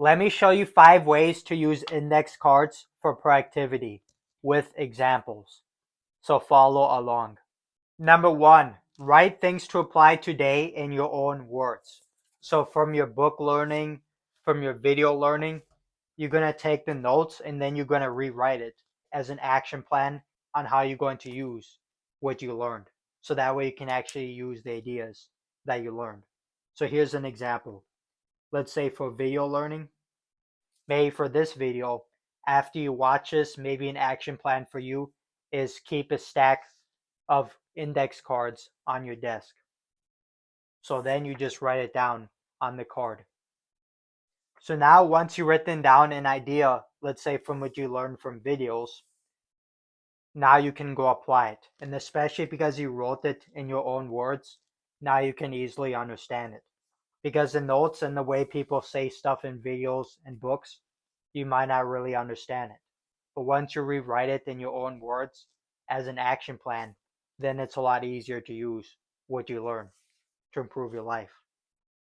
Let me show you 5 ways to use index cards for productivity with examples. So follow along. Number 1, write things to apply today in your own words. So from your book learning, from your video learning, you're going to take the notes and then you're going to rewrite it as an action plan on how you're going to use what you learned. So that way you can actually use the ideas that you learned. So here's an example. Let's say for video learning, maybe for this video, after you watch this, maybe an action plan for you is keep a stack of index cards on your desk. So then you just write it down on the card. So now once you've written down an idea, let's say from what you learned from videos, now you can go apply it. And especially because you wrote it in your own words, now you can easily understand it. Because the notes and the way people say stuff in videos and books, you might not really understand it. But once you rewrite it in your own words as an action plan, then it's a lot easier to use what you learn to improve your life.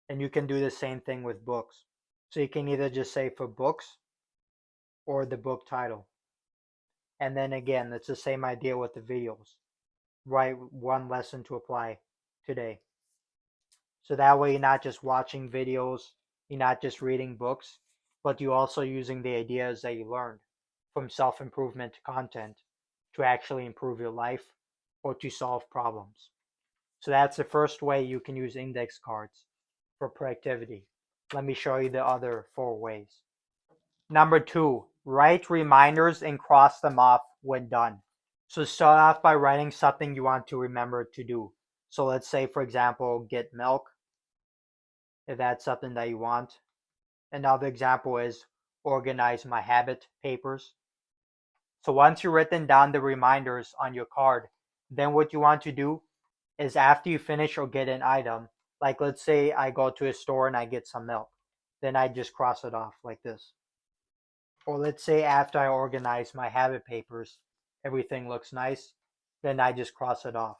And you can do the same thing with books. So you can either just say for books or the book title. And then again, it's the same idea with the videos. Write one lesson to apply today. So that way you're not just watching videos, you're not just reading books, but you're also using the ideas that you learned from self-improvement content to actually improve your life or to solve problems. So that's the first way you can use index cards for productivity. Let me show you the other 4 ways. Number 2, write reminders and cross them off when done. So start off by writing something you want to remember to do. So let's say, for example, get milk, if that's something that you want. Another example is organize my habit papers. So once you've written down the reminders on your card, then what you want to do is after you finish or get an item, like let's say I go to a store and I get some milk, then I just cross it off like this. Or let's say after I organize my habit papers, everything looks nice, then I just cross it off.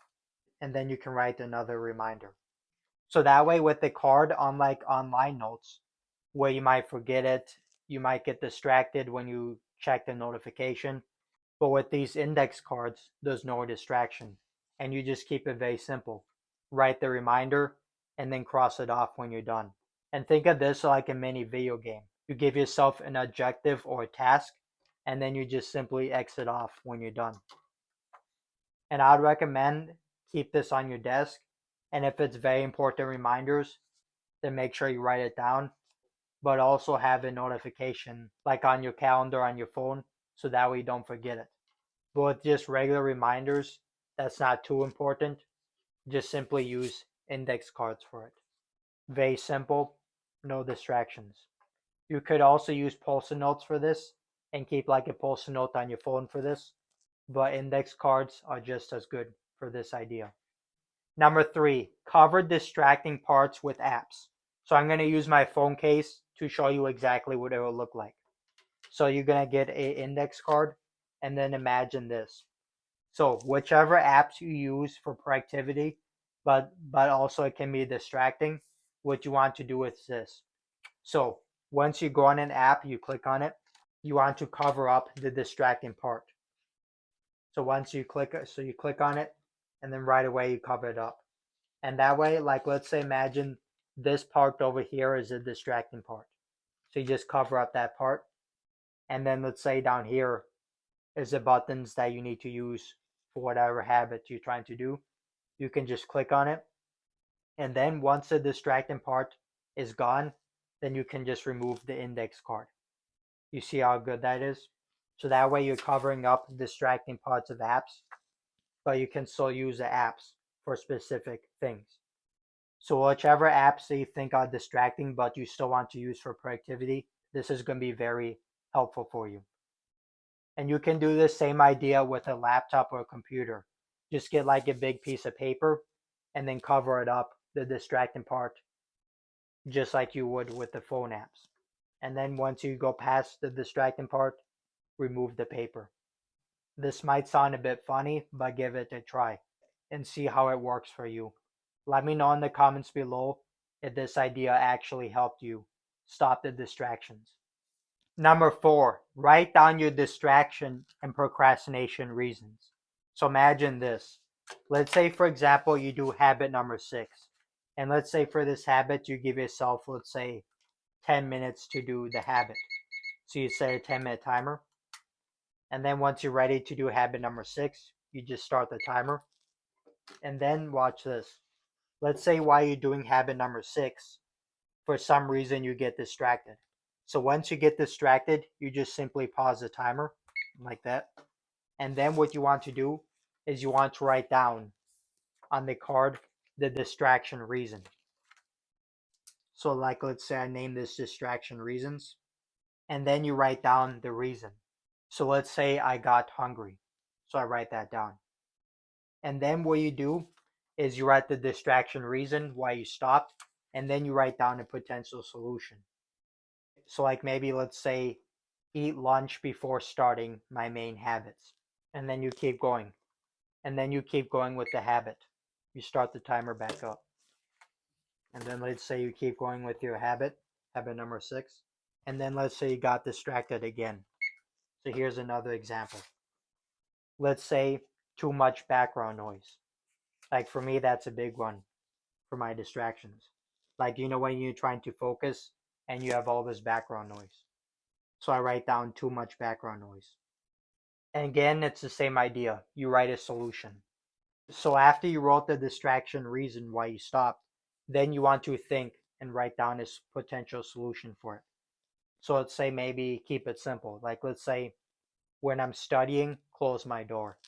And then you can write another reminder. So that way with the card, unlike online notes, where you might forget it, you might get distracted when you check the notification. But with these index cards, there's no distraction. And you just keep it very simple. Write the reminder and then cross it off when you're done. And think of this like a mini video game. You give yourself an objective or a task, and then you just simply exit off when you're done. And I'd recommend keep this on your desk. And if it's very important reminders, then make sure you write it down, but also have a notification like on your calendar on your phone so that way you don't forget it. But with just regular reminders, that's not too important. Just simply use index cards for it. Very simple, no distractions. You could also use post-it notes for this and keep like a post-it note on your phone for this, but index cards are just as good for this idea. Number 3, cover distracting parts with apps. So I'm going to use my phone case to show you exactly what it will look like. So you're going to get an index card and then imagine this. So whichever apps you use for productivity, but also it can be distracting, what you want to do is this. So once you go on an app, you click on it, you want to cover up the distracting part. So once you click on it, and then right away you cover it up. And that way, like let's say imagine this part over here is a distracting part. So you just cover up that part. And then let's say down here is the buttons that you need to use for whatever habit you're trying to do. You can just click on it. And then once the distracting part is gone, then you can just remove the index card. You see how good that is? So that way you're covering up distracting parts of apps, but you can still use the apps for specific things. So whichever apps that you think are distracting but you still want to use for productivity, this is going to be very helpful for you. And you can do the same idea with a laptop or a computer. Just get like a big piece of paper and then cover it up, the distracting part, just like you would with the phone apps. And then once you go past the distracting part, remove the paper. This might sound a bit funny, but give it a try and see how it works for you. Let me know in the comments below if this idea actually helped you stop the distractions. Number 4, write down your distraction and procrastination reasons. So imagine this. Let's say, for example, you do habit number 6. And let's say for this habit, you give yourself, let's say, 10 minutes to do the habit. So you set a 10-minute timer. And then once you're ready to do habit number 6, you just start the timer. And then watch this. Let's say while you're doing habit number 6, for some reason you get distracted. So once you get distracted, you just simply pause the timer like that. And then what you want to do is you want to write down on the card the distraction reason. So like let's say I name this distraction reasons, and then you write down the reason. So let's say I got hungry. So I write that down. And then what you do is you write the distraction reason why you stopped, and then you write down a potential solution. So like maybe let's say eat lunch before starting my main habits. And then you keep going. And then you keep going with the habit. You start the timer back up. And then let's say you keep going with your habit number 6. And then let's say you got distracted again. So here's another example. Let's say too much background noise. Like for me, that's a big one for my distractions. Like, you know, when you're trying to focus and you have all this background noise. So I write down too much background noise. And again, it's the same idea. You write a solution. So after you wrote the distraction reason why you stopped, then you want to think and write down a potential solution for it. So let's say maybe keep it simple. Like let's say when I'm studying, close my door.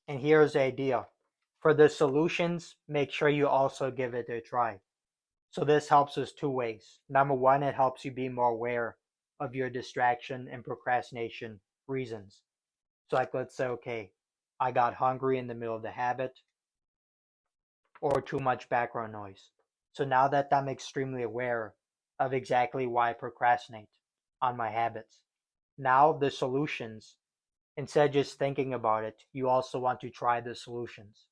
And here's the idea. For the solutions, make sure you also give it a try. So this helps us 2 ways. Number 1, it helps you be more aware of your distraction and procrastination reasons. So like let's say, okay, I got hungry in the middle of the habit, or too much background noise. So now that I'm extremely aware of exactly why I procrastinate on my habits, now the solutions, instead of just thinking about it, you also want to try the solutions.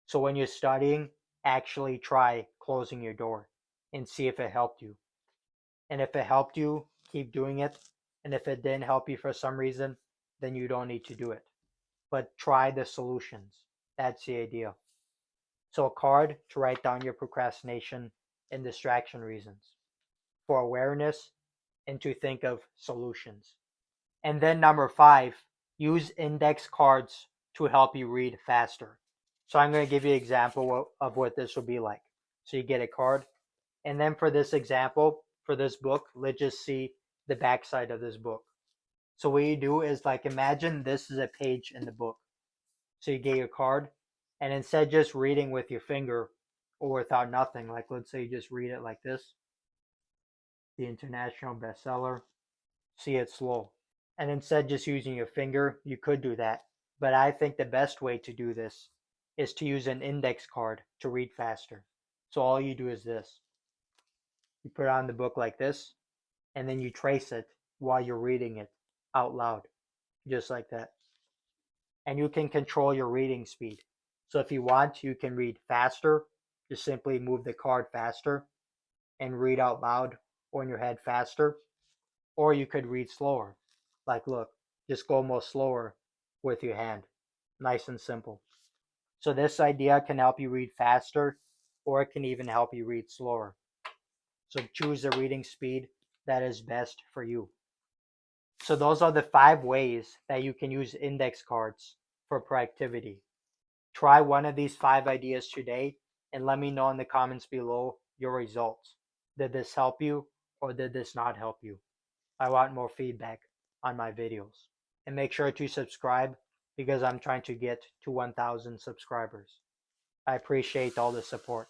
So when you're studying, actually try closing your door and see if it helped you. And if it helped you, keep doing it. And if it didn't help you for some reason, then you don't need to do it. But try the solutions. That's the idea. So a card to write down your procrastination and distraction reasons. For awareness and to think of solutions. And then number 5, use index cards to help you read faster. So I'm going to give you an example of what this will be like. So you get a card, and then for this example, for this book, let's just see the backside of this book. So what you do is like imagine this is a page in the book. So you get your card, and instead of just reading with your finger or without nothing, like let's say you just read it like this, the international bestseller, see it slow. And instead just using your finger, you could do that. But I think the best way to do this is to use an index card to read faster. So all you do is this. You put on the book like this, and then you trace it while you're reading it out loud, just like that. And you can control your reading speed. So if you want, you can read faster. Just simply move the card faster and read out loud or in your head faster. Or you could read slower. Like, look, just go more slower with your hand. Nice and simple. So this idea can help you read faster, or it can even help you read slower. So choose the reading speed that is best for you. So those are the 5 ways that you can use index cards for productivity. Try one of these 5 ideas today and let me know in the comments below your results. Did this help you or did this not help you? I want more feedback on my videos. And make sure to subscribe because I'm trying to get to 1,000 subscribers. I appreciate all the support.